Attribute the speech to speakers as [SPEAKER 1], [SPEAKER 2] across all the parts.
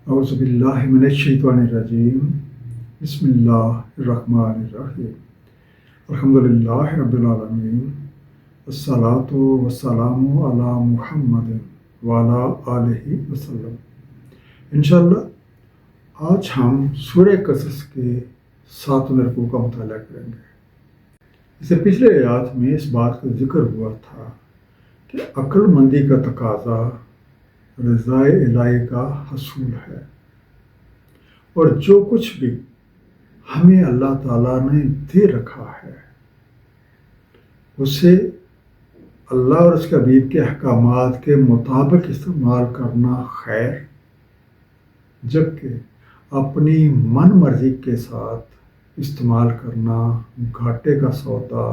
[SPEAKER 1] اعوذ باللہ من الشیطان الرجیم بسم اللہ الرحمن الرحیم الحمدللہ رب العالمین الصلاۃ والسلام علی محمد وعلی آلہ وسلم۔ انشاءاللہ آج ہم سورہ قصص کے 7ویں رکوع کا مطالعہ کریں گے۔ اس سے پچھلے آیات میں اس بات کا ذکر ہوا تھا کہ عقل مندی کا تقاضا رضا الہی کا حصول ہے، اور جو کچھ بھی ہمیں اللہ تعالیٰ نے دے رکھا ہے اسے اللہ اور اس کے حبیب کے احکامات کے مطابق استعمال کرنا خیر، جبکہ اپنی من مرضی کے ساتھ استعمال کرنا گھاٹے کا سودا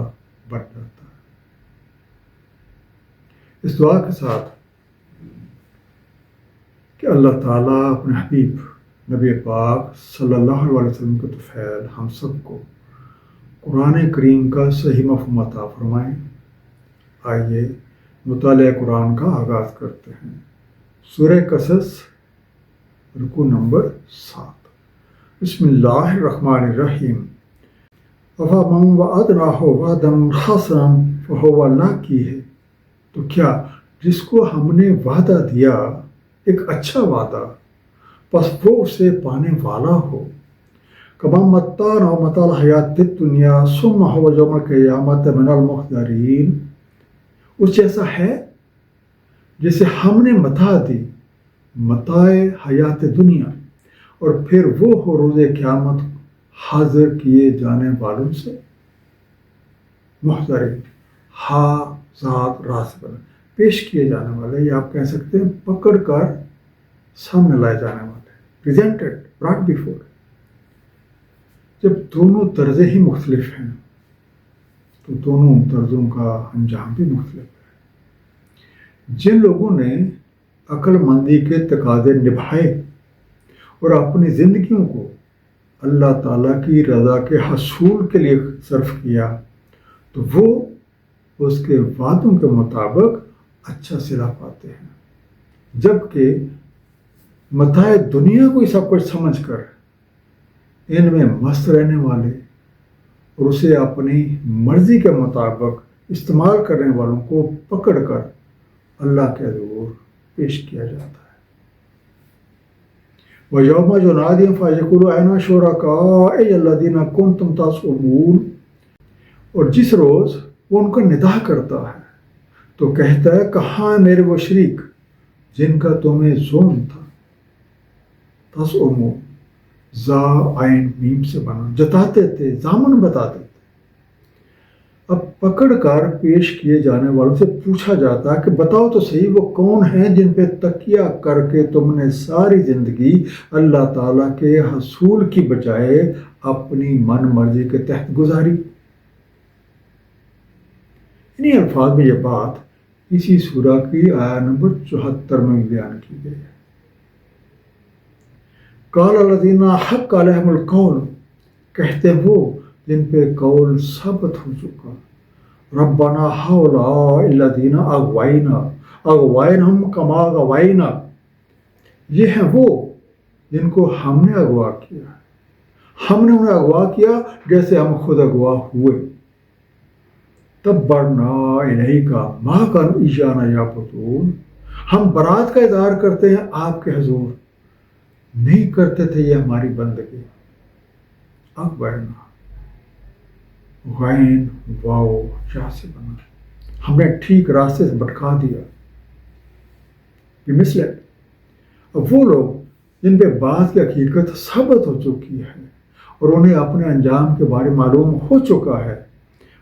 [SPEAKER 1] بن جاتا ہے۔ اس دعا کے ساتھ کہ اللہ تعالیٰ اپنے حبیب نبی پاک صلی اللہ علیہ وسلم کے طفیل ہم سب کو قرآن کریم کا صحیح مفہوم عطا فرمائیں۔ آئیے مطالعہ قرآن کا آغاز کرتے ہیں۔ سورہ قصص رکوع نمبر 7۔ بسم اللہ الرحمن الرحیم۔ أَفَمَنْ وَعَدْنَاهُ وَعْدًا حَسَنًا فَهُوَ لَاقِيهِ، تو کیا جس کو ہم نے وعدہ دیا ایک اچھا وعدہ پس وہ اسے پانے والا ہو۔ كَمَنْ مَتَّعْنَاهُ مَتَاعَ الْحَيَاةِ الدُّنْيَا ثُمَّ هُوَ يَوْمَ الْقِيَامَةِ مِنَ الْمُحْضَرِينَ، اس جیسا ہے جسے ہم نے متاع دی، متاع حیات دنیا، اور پھر وہ ہو روز قیامت حاضر کیے جانے والوں سے۔ محضرین ہا ذات راسبن، پیش کیے جانے والے، یا آپ کہہ سکتے ہیں پکڑ کر سامنے لائے جانے والے، پریزنٹڈ، براٹ بیفور۔ جب دونوں طرزیں ہی مختلف ہیں تو دونوں طرزوں کا انجام بھی مختلف ہے۔ جن لوگوں نے عقل مندی کے تقاضے نبھائے اور اپنی زندگیوں کو اللہ تعالیٰ کی رضا کے حصول کے لیے صرف کیا تو وہ اس کے وعدوں کے مطابق اچھا صلہ پاتے ہیں، جبکہ متاع دنیا کو سب کچھ سمجھ کر ان میں مست رہنے والے اور اسے اپنی مرضی کے مطابق استعمال کرنے والوں کو پکڑ کر اللہ کے حضور پیش کیا جاتا ہے۔ وَيَوْمَ يُنَادِيهِمْ فَيَقُولُ أَيْنَ شُرَكَائِيَ الَّذِينَ كُنتُمْ تَزْعُمُونَ، اور جس روز وہ ان کا ندا کرتا ہے تو کہتا ہے کہاں میرے وہ شریک جن کا تمہیں زعم تھا۔ تزعمون زا عین میم سے بنا، جتاتے تھے، ضامن بتاتے تھے۔ اب پکڑ کر پیش کیے جانے والوں سے پوچھا جاتا ہے کہ بتاؤ تو صحیح وہ کون ہیں جن پہ تکیہ کر کے تم نے ساری زندگی اللہ تعالیٰ کے حصول کی بجائے اپنی من مرضی کے تحت گزاری۔ انہی الفاظ میں یہ بات اسی سورہ کی آیت نمبر 74 میں بیان کی گئی ہے۔ قال الذین حق علیہم القول، کہتے وہ جن پہ قول ثابت ہو چکا، ربنا ہؤلاء الذین اغوینا اغوینہم کما اغوینا، یہ ہیں وہ جن کو ہم نے اغوا کیا، ہم نے انہیں اغوا کیا جیسے ہم خود اغوا ہوئے۔ تبرنا الیک ما کانوا ایانا یعبدون، ہم برات کا اظہار کرتے ہیں آپ کے حضور، نہیں کرتے تھے یہ ہماری بندگی۔ اب ورنہ غین واو جا سے بنا، ہم نے ٹھیک راستے سے بھٹکا دیا۔ یہ مثل ہے اب وہ لوگ جن پہ بات کی حقیقت ثابت ہو چکی ہے اور انہیں اپنے انجام کے بارے معلوم ہو چکا ہے،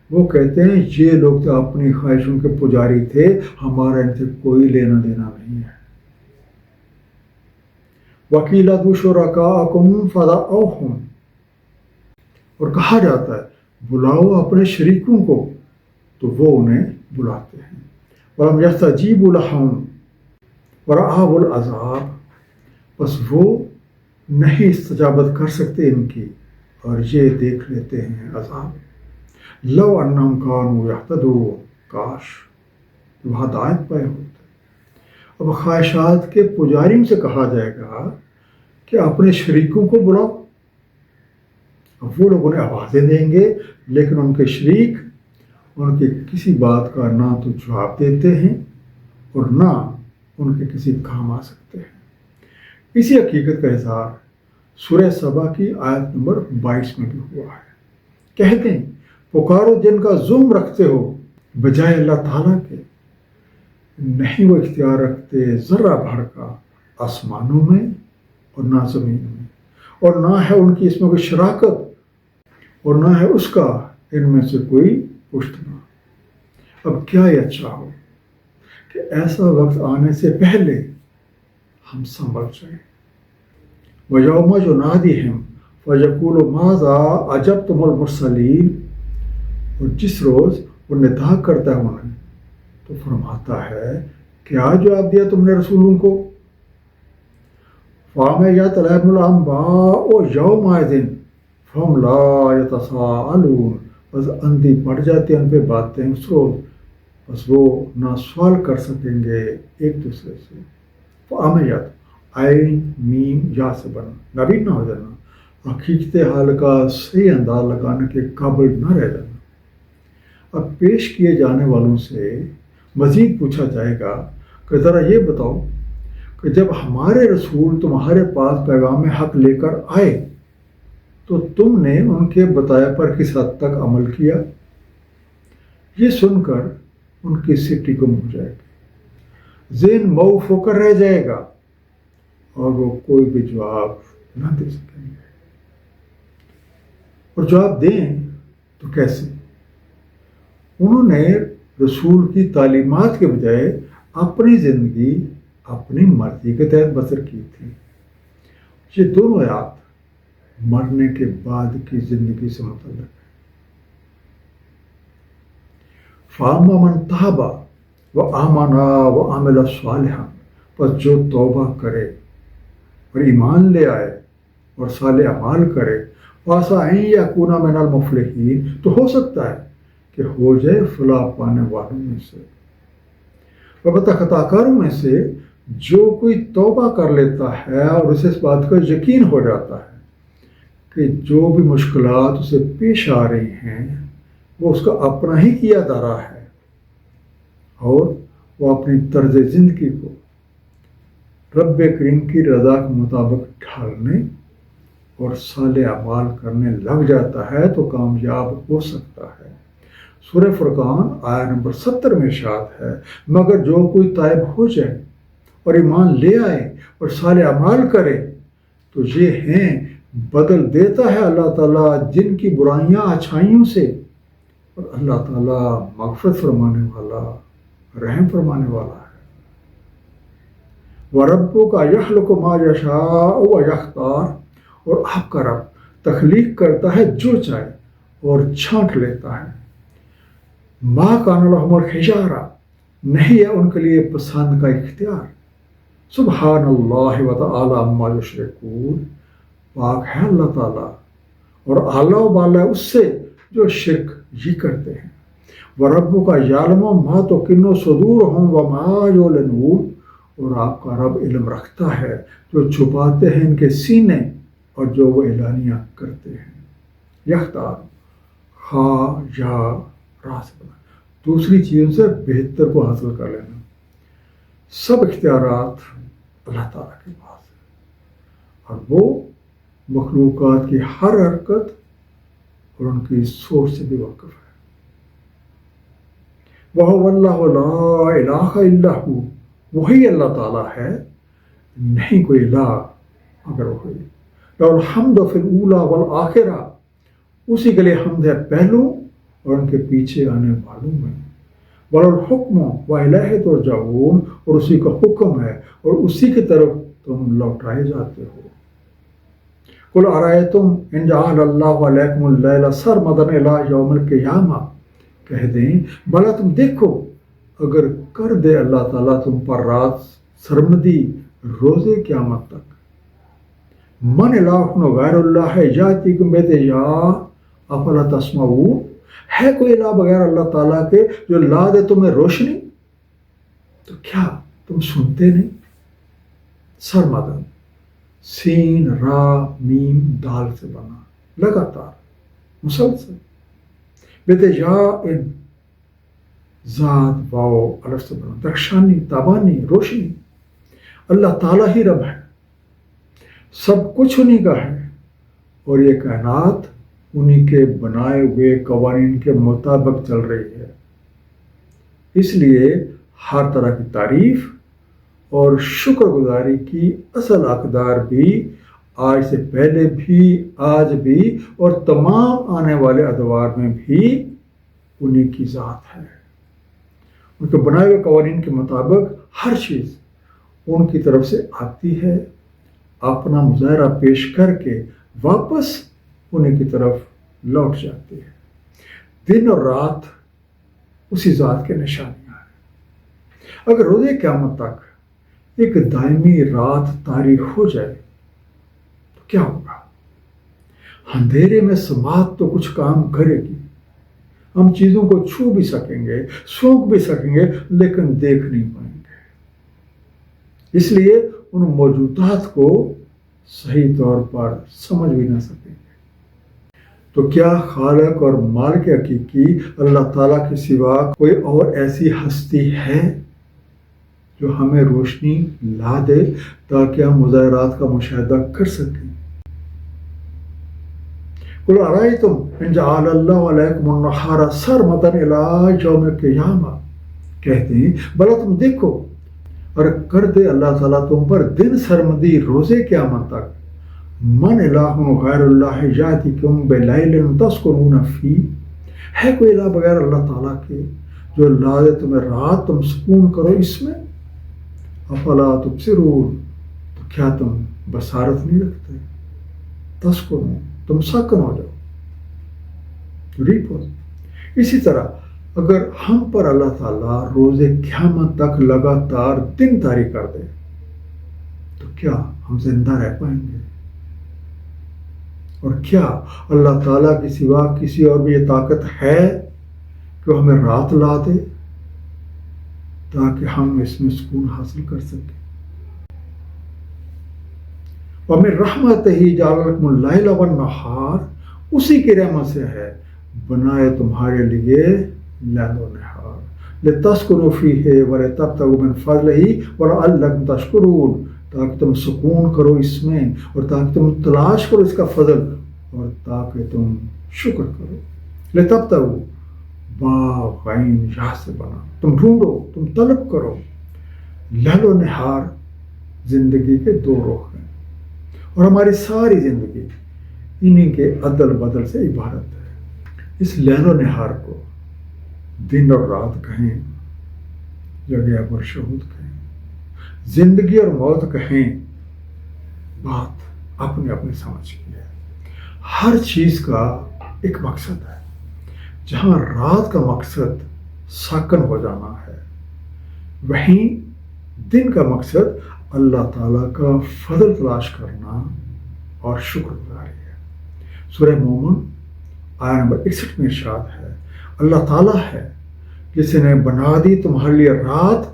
[SPEAKER 1] وہ کہتے ہیں یہ لوگ تو اپنی خواہشوں کے پجاری تھے، ہمارا ان سے کوئی لینا دینا نہیں ہے۔ وَقِيلَ ادْعُوا شُرَكَاءَكُمْ فَدَعَوْهُمْ، اور کہا جاتا ہے بلاؤ اپنے شریکوں کو، تو وہ انہیں بلاتے ہیں۔ وَلَمْ يَسْتَجِيبُوا لَهُمْ وَرَأَوْا الْعَذَابَ، بس وہ نہیں استجابت کر سکتے ان کی اور یہ دیکھ لیتے ہیں عذاب۔ لو انہم کانوا یہتدون، کاش وہ ہدایت پائے ہوتے۔ اب خواہشات کے پجاریوں سے کہا جائے گا کہ اپنے شریکوں کو بلاؤ. اب وہ لوگ انہیں آوازیں دیں گے لیکن ان کے شریک ان کی کسی بات کا نہ تو جواب دیتے ہیں اور نہ ان کے کسی کام آ سکتے ہیں. اسی حقیقت کا اظہار سورہ سبا کی آیت نمبر 22 میں بھی ہوا ہے. کہتے ہیں پکارو جن کا زم رکھتے ہو بجائے اللہ تعالیٰ کے، نہیں وہ اختیار رکھتے ذرہ بھر کا آسمانوں میں اور نہ زمین میں، اور نہ ہے ان کی اس میں کوئی شراکت اور نہ ہے اس کا ان میں سے کوئی پشتنا. اب کیا یہ اچھا ہو کہ ایسا وقت آنے سے پہلے ہم سنبھل جائیں. وَيَوْمَ يُنَادِيهِمْ فَيَقُولُ مَاذَا أَجَبْتُمُ الْمُرْسَلِينَ، اور جس روز وہ ندا کرتا ہے انہیں تو فرماتا ہے کیا جواب دیا تم نے رسولوں کو. فَعَمِيَتْ عَلَيْهِمُ الْأَنْبَاءُ يَوْمَئِذٍ فَهُمْ لَا يَتَسَاءَلُونَ، بس اندھی پڑ جاتی ہیں ان پہ باتیں اس روز، بس وہ نہ سوال کر سکیں گے ایک دوسرے سے. فَعَمِيَتْ عین میم یا سے بنا نبی نہ ہو جانا، حقیقت حال کا صحیح انداز لگانے کے قابل نہ رہ جانا. اب پیش کیے جانے والوں سے مزید پوچھا جائے گا کہ ذرا یہ بتاؤ کہ جب ہمارے رسول تمہارے پاس پیغام حق لے کر آئے تو تم نے ان کے بتایا پر کس حد تک عمل کیا. یہ سن کر ان کی سٹی گم ہو جائے گی، ذہن موف ہو کر رہ جائے گا اور وہ کوئی بھی جواب نہ دے سکیں گے. اور جواب دیں تو کیسے؟ انہوں نے رسول کی تعلیمات کے بجائے اپنی زندگی اپنی مرضی کے تحت بسر کی تھی. یہ دونوں آیات مرنے کے بعد کی زندگی سے متعلق ہے. فَأَمَّا مَنْ تَابَ وَآمَنَ وَعَمِلَ صَالِحًا، پس جو توبہ کرے اور ایمان لے آئے اور صالح اعمال کرے، وَعَسَىٰ أَن يَكُونَ مِنَ الْمُفْلِحِينَ، تو ہو سکتا ہے کہ ہو جائے فلاح پانے والوں میں سے. البتہ خطا کاروں میں سے جو کوئی توبہ کر لیتا ہے اور اسے اس بات کا یقین ہو جاتا ہے کہ جو بھی مشکلات اسے پیش آ رہی ہیں وہ اس کا اپنا ہی کیا دھرا ہے اور وہ اپنی طرز زندگی کو رب کریم کی رضا کے مطابق ڈھالنے اور صالح اعمال کرنے لگ جاتا ہے تو کامیاب ہو سکتا ہے. سورہ فرقان آیت نمبر 70 میں ارشاد ہے مگر جو کوئی تائب ہو جائے اور ایمان لے آئے اور صالح اعمال کرے تو یہ ہیں بدل دیتا ہے اللہ تعالیٰ جن کی برائیاں اچھائیوں سے، اور اللہ تعالیٰ مغفرت فرمانے والا رحم فرمانے والا ہے. وَرَبُّكَ يَخْلُقُ مَا يَشَاءُ وَيَخْتَارُ، اور آپ کا رب تخلیق کرتا ہے جو چاہے اور چھانٹ لیتا ہے. مَا كَانَ لَهُمُ الْخِيَارَةُ، نہیں ہے ان کے لیے پسند کا اختیار. سبحان اللہ وتعالی عما یشرکون، پاک ہے اللہ تعالیٰ اور اعلیٰ و بالا اس سے جو شرک یہ کرتے ہیں. وَرَبُّكَ يَعْلَمُ مَا تُكِنُّ صُدُورُهُمْ وَمَا يُعْلِنُونَ، اور آپ کا رب علم رکھتا ہے جو چھپاتے ہیں ان کے سینے اور جو وہ اعلانیہ کرتے ہیں. یختار خا یا راس بنا، دوسری چیزوں سے بہتر کو حاصل کر لینا. سب اختیارات اللہ تعالیٰ کے پاس ہے اور وہ مخلوقات کی ہر حرکت اور ان کی سوچ سے بھی واقف ہے. وَهُوَ اللَّهُ لَا إِلَٰهَ إِلَّا هُوَ، وہی اللہ تعالیٰ ہے، نہیں کوئی الہ مگر وہی. لَهُ الْحَمْدُ فِي الْأُولَىٰ وَالْآخِرَةِ، اسی کے لیے حمد ہے پہلوں اور ان کے پیچھے آنے والوں میں. وَلَهُ الْحُكْمُ وَإِلَيْهِ تُرْجَعُونَ، اور اسی کا حکم ہے اور اسی کی طرف تم لوٹائے جاتے ہو. قُلْ أَرَأَيْتُمْ إِنْ جَعَلَ اللَّهُ عَلَيْكُمُ اللَّيْلَ سَرْمَدًا إِلَىٰ يَوْمِ الْقِيَامَةِ، کہہ دیں بھلا تم دیکھو اگر کر دے اللہ تعالیٰ تم پر رات سرمدی روزے قیامت تک. من الہ غیر اللہ یاتیکم بضیاء افلا تسمعون، ہے کوئی الہ بغیر اللہ تعالیٰ کے جو لا دے تمہیں روشنی، تو کیا تم سنتے نہیں؟ سرمدن سین را میم دال سے بنا، لگاتار مسلسل. بتجا ان ذات واو الف سے بنا، درخشانی، تابانی، روشنی. اللہ تعالیٰ ہی رب ہے، سب کچھ انہی کا ہے، اور یہ کائنات انہی کے بنائے ہوئے قوانین کے مطابق چل رہی ہے. اس لیے ہر طرح کی تعریف اور شکر گزاری کی اصل حقدار بھی آج سے پہلے بھی، آج بھی، اور تمام آنے والے ادوار میں بھی انہی کی ذات ہے. ان کے بنائے ہوئے قوانین کے مطابق ہر چیز ان کی طرف سے آتی ہے، اپنا مظاہرہ پیش کر کے واپس انہی کی طرف لوٹ جاتی ہے. دن اور رات اسی ذات کے نشانیاں ہیں. اگر روز قیامت تک ایک دائمی رات طاری ہو جائے تو کیا ہوگا؟ اندھیرے میں سماعت تو کچھ کام کرے گی، ہم چیزوں کو چھو بھی سکیں گے، سونکھ بھی سکیں گے، لیکن دیکھ نہیں پائیں گے. اس لیے ان موجودات کو صحیح طور پر سمجھ بھی نہ سکیں گے. تو کیا خالق اور مالک حقیقی اللہ تعالیٰ کے سوا کوئی اور ایسی ہستی ہے جو ہمیں روشنی لا دے تاکہ ہم مظاہرات کا مشاہدہ کر سکیں؟ قُلْ أَرَأَيْتُمْ إِنْ جَعَلَ اللَّهُ عَلَيْكُمُ النَّهَارَ سَرْمَدًا إِلَىٰ يَوْمِ الْقِيَامَةِ، کہتے ہیں بھلا تم دیکھو اور کر دے اللہ تعالیٰ تم پر دن سرمدی روز قیامت تک. من الہ غیر اللہ یاتیکم بلیل تسکنون فیہ، ہے کوئی الہ بغیر اللہ تعالیٰ کے جو لا دے تمہیں رات تم سکون کرو اس میں؟ افلا تبصرون، تو کیا تم بصارت نہیں رکھتے؟ تسکنون، تم سکن ہو جاؤ، ریپوز. اسی طرح اگر ہم پر اللہ تعالیٰ روز قیامت تک لگاتار دن طاری کر دے تو کیا ہم زندہ رہ پائیں گے؟ اور کیا اللہ تعالیٰ کے سوا کسی اور بھی یہ طاقت ہے کہ ہمیں رات لا دے تاکہ ہم اس میں سکون حاصل کر سکیں؟ وَمِن رَحْمَتِهِ جَعَلَ لَكُمُ اللَّيْلَ وَالنَّهَارَ، اسی کی رحمت سے ہے بنائے تمہارے لیے لیل و نہار. لِتَسْكُنُوا فِيهِ وَلِتَبْتَغُوا مِن فَضْلِهِ وَلَعَلَّكُمْ تَشْكُرُونَ، تاکہ تم سکون کرو اس میں، اور تاکہ تم تلاش کرو اس کا فضل، اور تاکہ تم شکر کرو. لِتَبْتَغُوا، با غین یا سے بنا، تم ڈھونڈو، تم طلب کرو. لیل و نہار زندگی کے دو رخ ہیں، اور ہماری ساری زندگی انہی کے عدل بدل سے عبارت ہے. اس لیل و نہار کو دن اور رات کہیں، جگہ پر شہود کہیں، زندگی اور موت کہیں، بات اپنے اپنے سمجھ کی ہے. ہر چیز کا ایک مقصد ہے. جہاں رات کا مقصد ساکن ہو جانا ہے، وہیں دن کا مقصد اللہ تعالیٰ کا فضل تلاش کرنا اور شکر گزاری ہے. سورہ مومن آیہ نمبر 61 میں ارشاد ہے، اللہ تعالیٰ ہے جس نے بنا دی تمہارے لیے رات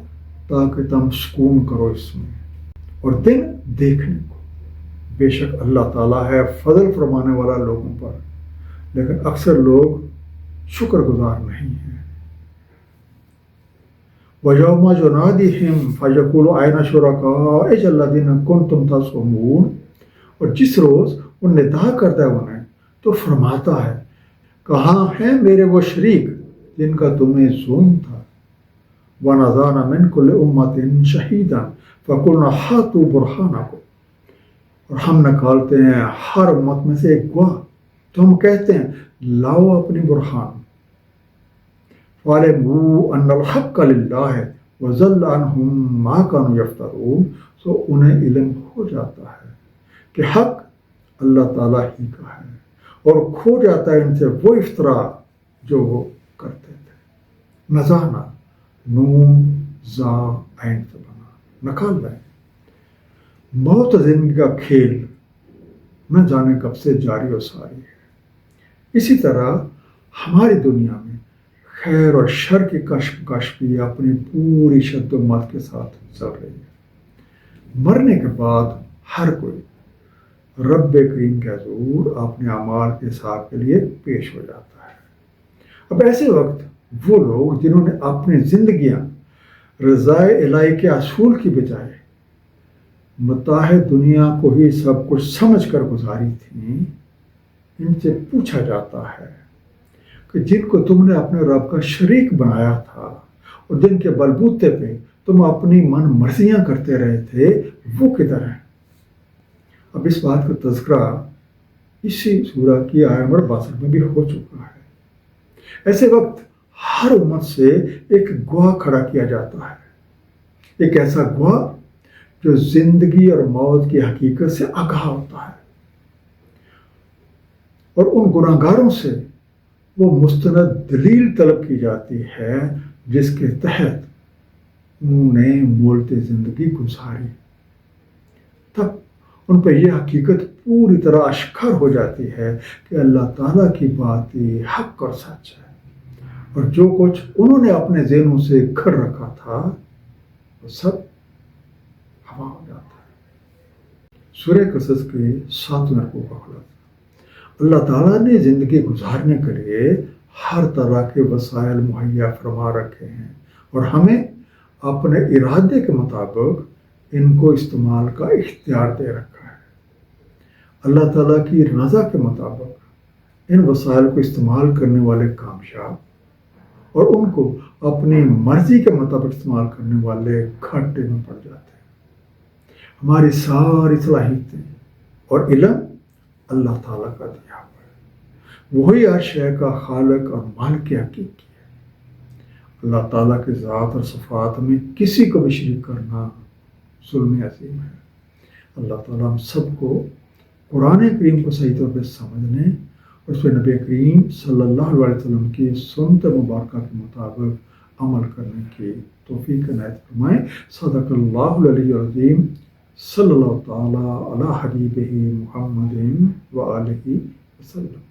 [SPEAKER 1] تاکہ تم سکون کرو اس میں، اور دن دیکھنے کو. بے شک اللہ تعالیٰ ہے فضل فرمانے والا لوگوں پر، لیکن اکثر لوگ شکر گزار نہیں ہیں. وَيَوْمَ يُنَادِيهِمْ فَيَقُولُ أَيْنَ شُرَكَائِيَ الَّذِينَ كُنتُمْ تَزْعُمُونَ، اور جس روز وہ ندا کرتا ہے انہیں تو فرماتا ہے کہاں ہیں میرے وہ شریک جن کا تمہیں زوم تھا. وَنَزَعْنَا مِن كُلِّ أُمَّةٍ شَهِيدًا فَقُلْنَا هَاتُوا بُرْهَانَكُمْ، اور ہم نکالتے ہیں ہر امت میں سے ایک گواہ، تو ہم کہتے ہیں لاؤ اپنی برہان. وَعَلِمُوا أَنَّ الْحَقَّ لِلَّهِ وَضَلَّ عَنْهُمْ مَا كَانُوا يَفْتَرُونَ، تو انہیں علم ہو جاتا ہے کہ حق اللہ تعالیٰ ہی کا ہے، اور کھو جاتا ہے ان سے وہ افطرا جو وہ کرتے تھے. نزانا، نون زا عین سے بنا، نکال لیں. موت زندگی کا کھیل نہ جانے کب سے جاری و ساری ہے. اسی طرح ہماری دنیا میں خیر اور شر کی کشمکش بھی اپنی پوری شد و مت کے ساتھ چل رہی ہے. مرنے کے بعد ہر کوئی رب کریم کا حضور اپنے اعمال کے حساب کے لیے پیش ہو جاتا ہے۔ اب ایسے وقت وہ لوگ جنہوں نے اپنی زندگیاں رضائے الہی کے اصول کی بجائے متاع دنیا کو ہی سب کچھ سمجھ کر گزاری تھیں، ان سے پوچھا جاتا ہے کہ جن کو تم نے اپنے رب کا شریک بنایا تھا اور جن کے بلبوتے پہ تم اپنی من مرضیاں کرتے رہے تھے، وہ کدھر ہیں؟ اب اس بات کا تذکرہ اسی سورہ کی آیت نمبر 62 میں بھی ہو چکا ہے۔ ایسے وقت ہر امت سے ایک گواہ کھڑا کیا جاتا ہے، ایک ایسا گواہ جو زندگی اور موت کی حقیقت سے آگاہ ہوتا ہے، اور ان گناہگاروں سے وہ مستند دلیل طلب کی جاتی ہے جس کے تحت انہوں نے مولت زندگی گزاری۔ تب ان پہ یہ حقیقت پوری طرح اشکار ہو جاتی ہے کہ اللہ تعالیٰ کی بات حق اور سچ ہے، اور جو کچھ انہوں نے اپنے ذہنوں سے گھڑ رکھا تھا وہ سب ہوا ہو جاتا ہے۔ سورہ قصص کے 7ویں رکوع کا خلاصہ: اللہ تعالیٰ نے زندگی گزارنے کے لیے ہر طرح کے وسائل مہیا فرما رکھے ہیں، اور ہمیں اپنے ارادے کے مطابق ان کو استعمال کا اختیار دے رکھا ہے۔ اللہ تعالیٰ کی رضا کے مطابق ان وسائل کو استعمال کرنے والے کامیاب، اور ان کو اپنی مرضی کے مطابق استعمال کرنے والے گھاٹے میں پڑ جاتے ہیں۔ ہماری ساری صلاحیتیں اور علم اللہ تعالیٰ کا دیا ہوا ہے، وہی ہر شے کا خالق اور مالک حقیقی ہے۔ اللہ تعالیٰ کے ذات اور صفات میں کسی کو بھی شریک کرنا ظلم عظیم ہے۔ اللہ تعالیٰ ہم سب کو قرآن کریم کو صحیح طور پہ سمجھنے اور اس پہ نبی کریم صلی اللہ علیہ وسلم کی سنت مبارکہ کے مطابق عمل کرنے کی توفیق عنایت فرمائے۔ صدق اللہ العلی العظیم، صلی اللہ تعالیٰ علی حبیبہ محمد و آلہ وسلم۔